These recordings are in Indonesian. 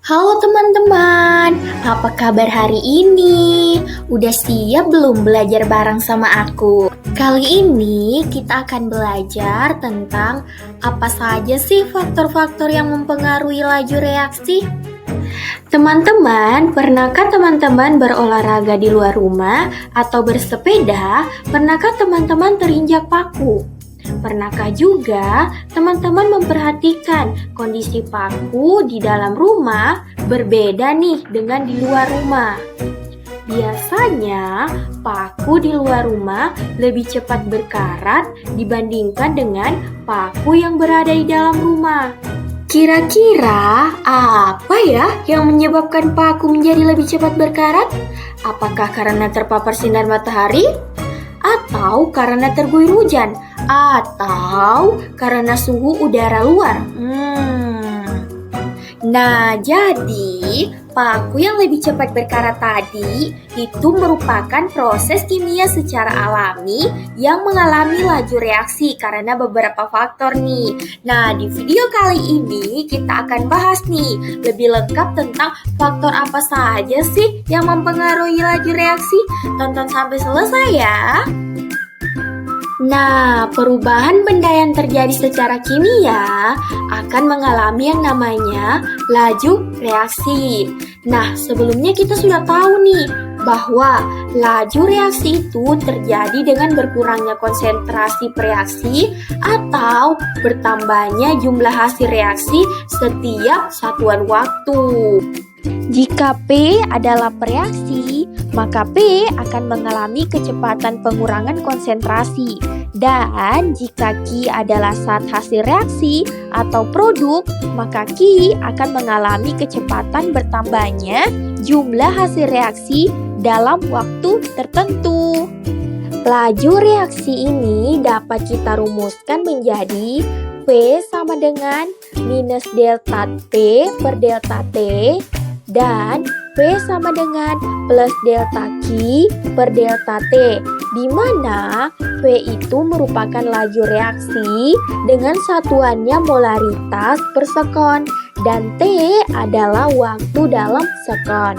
Halo teman-teman, apa kabar hari ini? Udah siap belum belajar bareng sama aku? Kali ini kita akan belajar tentang apa saja sih faktor-faktor yang mempengaruhi laju reaksi? Teman-teman, pernahkah teman-teman berolahraga di luar rumah atau bersepeda? Pernahkah teman-teman terinjak paku? Pernahkah juga teman-teman memperhatikan kondisi paku di dalam rumah berbeda nih dengan di luar rumah? Biasanya paku di luar rumah lebih cepat berkarat dibandingkan dengan paku yang berada di dalam rumah. Kira-kira apa ya yang menyebabkan paku menjadi lebih cepat berkarat? Apakah karena terpapar sinar matahari? Atau karena terguyur hujan? Atau karena suhu udara luar? Nah, jadi paku yang lebih cepat berkarat tadi itu merupakan proses kimia secara alami yang mengalami laju reaksi karena beberapa faktor nih. Nah, di video kali ini kita akan bahas nih lebih lengkap tentang faktor apa saja sih yang mempengaruhi laju reaksi. Tonton sampai selesai ya. Nah, perubahan benda yang terjadi secara kimia akan mengalami yang namanya laju reaksi. Nah, sebelumnya kita sudah tahu nih bahwa laju reaksi itu terjadi dengan berkurangnya konsentrasi reaksi atau bertambahnya jumlah hasil reaksi setiap satuan waktu. Jika P adalah reaksi, maka P akan mengalami kecepatan pengurangan konsentrasi. Dan jika Q adalah zat hasil reaksi atau produk, maka Q akan mengalami kecepatan bertambahnya jumlah hasil reaksi dalam waktu tertentu. Laju reaksi ini dapat kita rumuskan menjadi P sama dengan minus delta T per delta T dan P sama dengan plus delta Q per delta T, di mana P itu merupakan laju reaksi dengan satuannya molaritas per sekon dan T adalah waktu dalam sekon.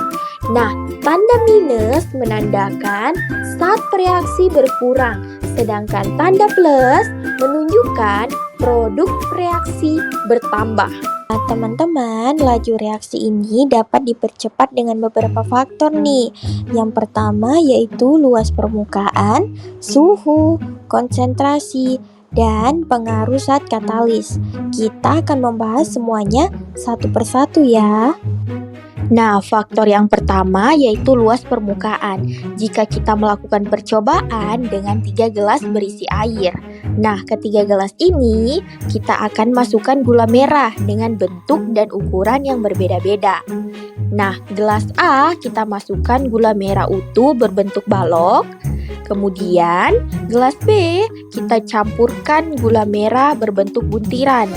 Nah, tanda minus menandakan saat reaksi berkurang, sedangkan tanda plus menunjukkan produk reaksi bertambah. Nah, teman-teman, laju reaksi ini dapat dipercepat dengan beberapa faktor nih. Yang pertama yaitu luas permukaan, suhu, konsentrasi, dan pengaruh zat katalis. Kita akan membahas semuanya satu persatu ya. Nah, faktor yang pertama yaitu luas permukaan. Jika kita melakukan percobaan dengan 3 gelas berisi air. Nah, ketiga gelas ini kita akan masukkan gula merah dengan bentuk dan ukuran yang berbeda-beda. Nah, gelas A kita masukkan gula merah utuh berbentuk balok. Kemudian, gelas B kita campurkan gula merah berbentuk buntiran.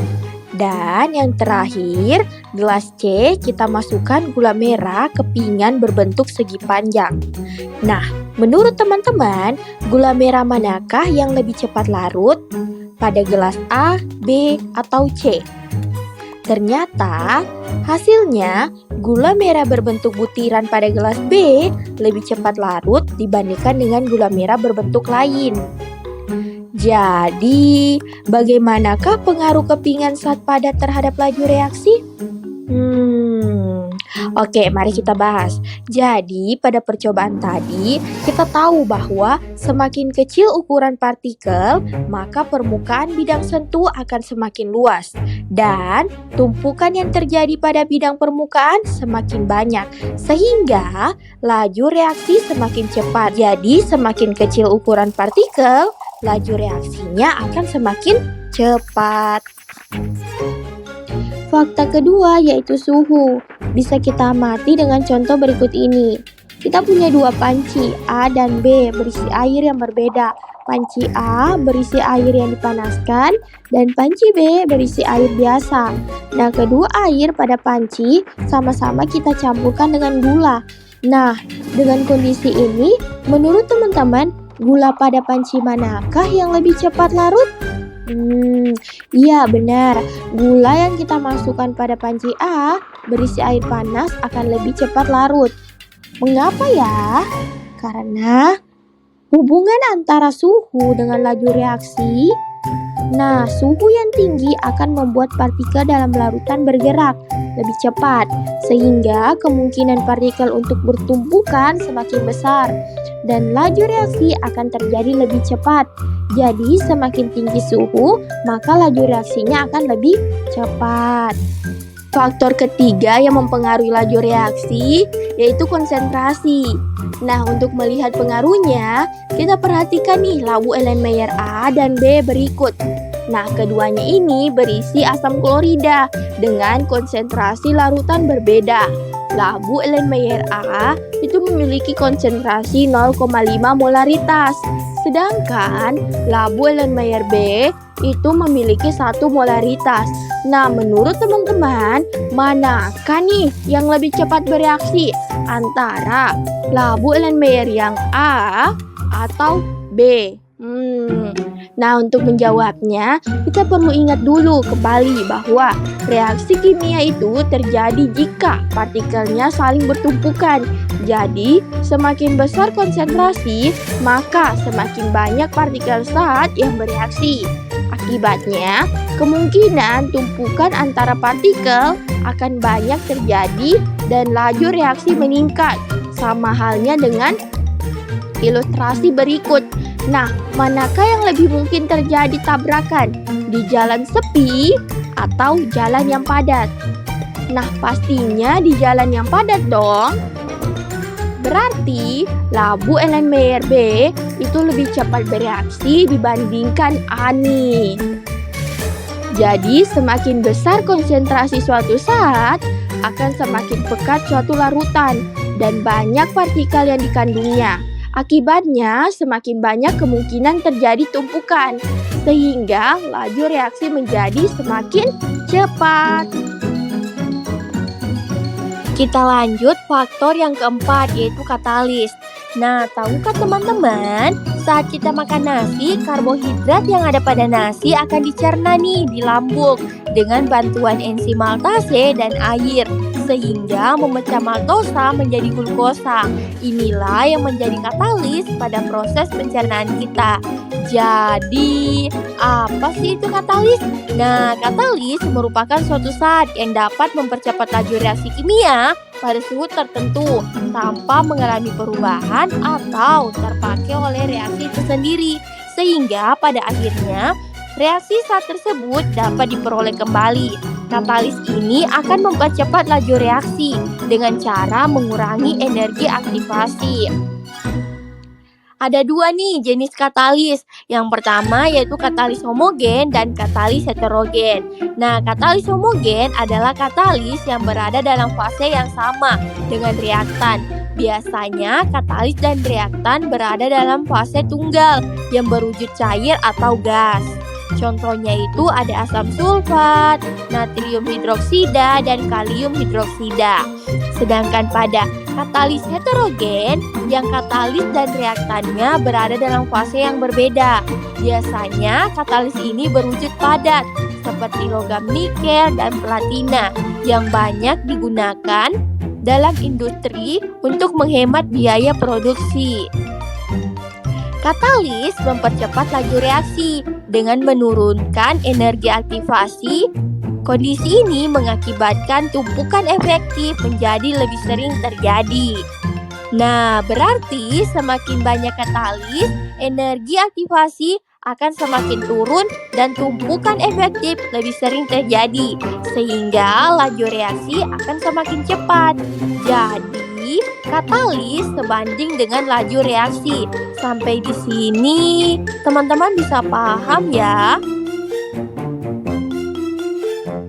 Dan yang terakhir, gelas C kita masukkan gula merah kepingan berbentuk segi panjang. Nah, menurut teman-teman, gula merah manakah yang lebih cepat larut? Pada gelas A, B, atau C? Ternyata, hasilnya gula merah berbentuk butiran pada gelas B lebih cepat larut dibandingkan dengan gula merah berbentuk lain. Jadi, bagaimanakah pengaruh kepingan zat padat terhadap laju reaksi? Oke, mari kita bahas. Jadi, pada percobaan tadi, kita tahu bahwa semakin kecil ukuran partikel, maka permukaan bidang sentuh akan semakin luas. Dan tumpukan yang terjadi pada bidang permukaan semakin banyak, sehingga laju reaksi semakin cepat. Jadi, semakin kecil ukuran partikel, laju reaksinya akan semakin cepat. Fakta kedua yaitu suhu. Bisa kita amati dengan contoh berikut ini. Kita punya dua panci A dan B berisi air yang berbeda. Panci A berisi air yang dipanaskan dan panci B berisi air biasa. Nah, kedua air pada panci sama-sama kita campurkan dengan gula. Nah, dengan kondisi ini, menurut teman-teman, gula pada panci manakah yang lebih cepat larut? Iya benar. Gula yang kita masukkan pada panci A berisi air panas akan lebih cepat larut. Mengapa ya? Karena hubungan antara suhu dengan laju reaksi. Nah, suhu yang tinggi akan membuat partikel dalam larutan bergerak lebih cepat, sehingga kemungkinan partikel untuk bertumpukan semakin besar, dan laju reaksi akan terjadi lebih cepat. Jadi, semakin tinggi suhu, maka laju reaksinya akan lebih cepat. Faktor ketiga yang mempengaruhi laju reaksi yaitu konsentrasi. Nah, untuk melihat pengaruhnya, kita perhatikan nih labu Erlenmeyer A dan B berikut. Nah, keduanya ini berisi asam klorida dengan konsentrasi larutan berbeda. Labu Erlenmeyer A itu memiliki konsentrasi 0,5 molaritas, sedangkan labu Erlenmeyer B itu memiliki 1 molaritas. Nah, menurut teman-teman, manakah nih yang lebih cepat bereaksi antara labu Erlenmeyer yang A atau B? Nah, untuk menjawabnya, kita perlu ingat dulu kembali bahwa reaksi kimia itu terjadi jika partikelnya saling bertumpukan. Jadi, semakin besar konsentrasi, maka semakin banyak partikel zat yang bereaksi. Akibatnya, kemungkinan tumpukan antara partikel akan banyak terjadi dan laju reaksi meningkat. Sama halnya dengan ilustrasi berikut. Nah, manakah yang lebih mungkin terjadi tabrakan? Di jalan sepi atau jalan yang padat? Nah, pastinya di jalan yang padat dong. Berarti labu Erlenmeyer B itu lebih cepat bereaksi dibandingkan A nih. Jadi semakin besar konsentrasi suatu zat, akan semakin pekat suatu larutan dan banyak partikel yang dikandungnya. Akibatnya semakin banyak kemungkinan terjadi tumpukan, sehingga laju reaksi menjadi semakin cepat. Kita lanjut faktor yang keempat, yaitu katalis. Nah, tahukah teman-teman, saat kita makan nasi, karbohidrat yang ada pada nasi akan dicerna nih di lambung dengan bantuan enzim maltase dan air, sehingga memecah maltosa menjadi glukosa. Inilah yang menjadi katalis pada proses pencernaan kita. Jadi, apa sih itu katalis? Nah, katalis merupakan suatu zat yang dapat mempercepat laju reaksi kimia pada suhu tertentu tanpa mengalami perubahan atau terpakai oleh reaksi itu sendiri, sehingga pada akhirnya reaksi zat tersebut dapat diperoleh kembali. Katalis ini akan mempercepat laju reaksi dengan cara mengurangi energi aktivasi. Ada dua nih jenis katalis. Yang pertama yaitu katalis homogen dan katalis heterogen. Nah, katalis homogen adalah katalis yang berada dalam fase yang sama dengan reaktan. Biasanya katalis dan reaktan berada dalam fase tunggal yang berwujud cair atau gas. Contohnya itu ada asam sulfat, natrium hidroksida, dan kalium hidroksida. Sedangkan pada katalis heterogen, yang katalis dan reaktannya berada dalam fase yang berbeda. Biasanya katalis ini berwujud padat, seperti logam nikel dan platina, yang banyak digunakan dalam industri untuk menghemat biaya produksi. Katalis mempercepat laju reaksi dengan menurunkan energi aktivasi. Kondisi ini mengakibatkan tumpukan efektif menjadi lebih sering terjadi. Nah, berarti semakin banyak katalis, energi aktivasi akan semakin turun dan tumpukan efektif lebih sering terjadi, sehingga laju reaksi akan semakin cepat. Jadi, katalis sebanding dengan laju reaksi. Sampai di sini, teman-teman bisa paham ya?